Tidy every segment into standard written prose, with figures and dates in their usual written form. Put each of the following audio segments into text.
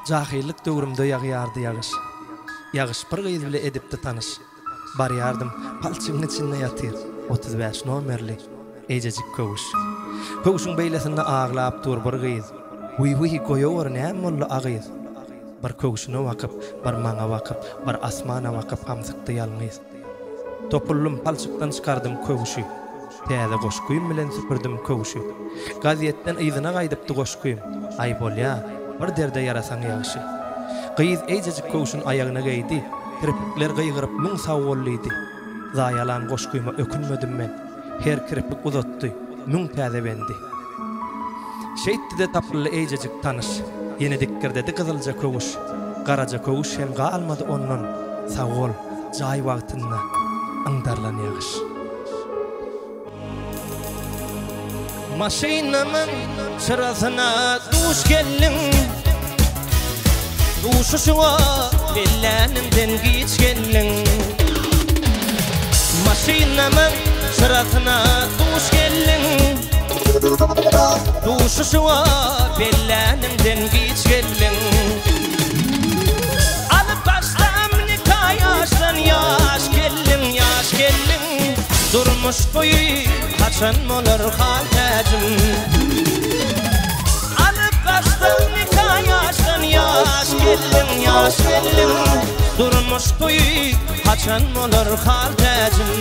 Jahillik döwrümde ýagyardy ýagyş. Ýagyş bir gyz bile edipdi tanyş. Bar ýardym palçygyň içinde ýatyr. 35 nomerli ejejik köwüş. Köwüşüň beýlesinde aglap dur bir gyz. Huy goýor näme agyz. Bir köwüşüne wakyp, bir maňa wakyp, bir asmana wakyp hamsykdy ýalňyz. Topullum palçykdan çykardym köwüşi. Täze goşkuýum bilen süpürdüm köwüşi. Gaziýetden yzyna gaýdypdy goşkuýum. Ay bolýa, bir derde yarasaň ýaşy. Gyz ejejik köwüşün aýagyna geýdi. Kirpikler gyýgyryp müň sawollydy. Zaýalan goşkuýuma ökünmedim men. Her kirpik uzatdy, müň täze bendi. Şeýtdi-de tapyly ejejik tanyş. Ýene dikkirdedi gyzylja köwüş. Garaja köwüş hem galmady ondan. Sawol, jaý wagtynda aňdarlan ýagyş. Maşynamyň çyrasyna duş geldim. Duşuşuňa bellenimden geçgelin. Maşynamyň çyrasyna duş geldim. Duşuşuňa bellenimden geçgelin. Alyp başlam nikah ýaşdan ýaş gelin. Durmuş boyu kaçan molar haltacım. Alıp baştan nikah ýaşdan ýaş gelin. Durmuş boyu kaçan molar haltacım.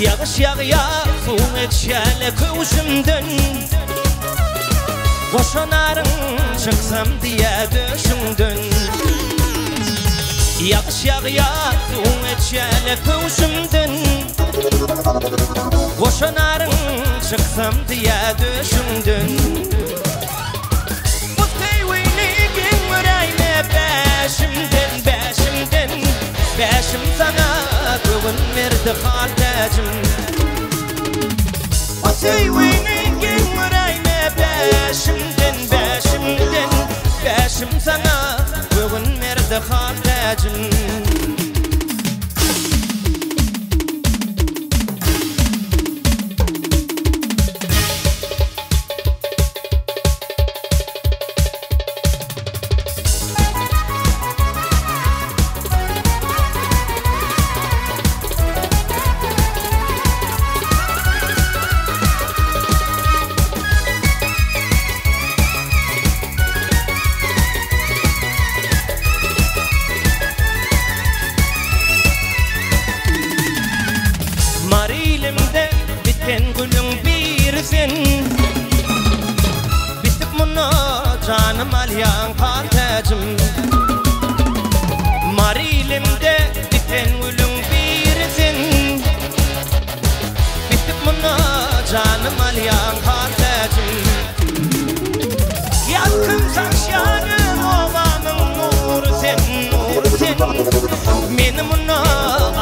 Yağış yağıya soğuk etşele köwüşümden. Boşanarım çıksam diye döşümden. Yağış yağıya soğuk etşele köwüşümden. Boşanarım çıksam diye döşümden. Bu teýwinigin yüreğime beşimden. Beşim sana köwün berdi haltacım. O teýwinigin yüreğime beşimden. Beşim sana köwün berdi haltacım. Marilimde biten gülüň bir sen. Bitip muny canım alýan haltacım. Marilimde biten gülüň bir sen. Bitip muny canım alýan haltacım. Yakın saçlarım ovamyň nuru sen. Meni muny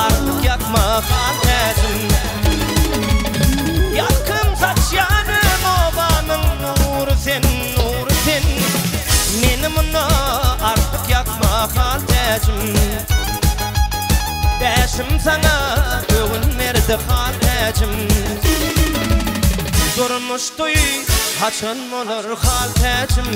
artyk yakma haltacım. Yakın saçlarım ovamyň nuru sen. Meni muny artyk yakma haltacım. Beşim sana köwün berdi haltacım. Durmuş doý haçan bolar haltacım.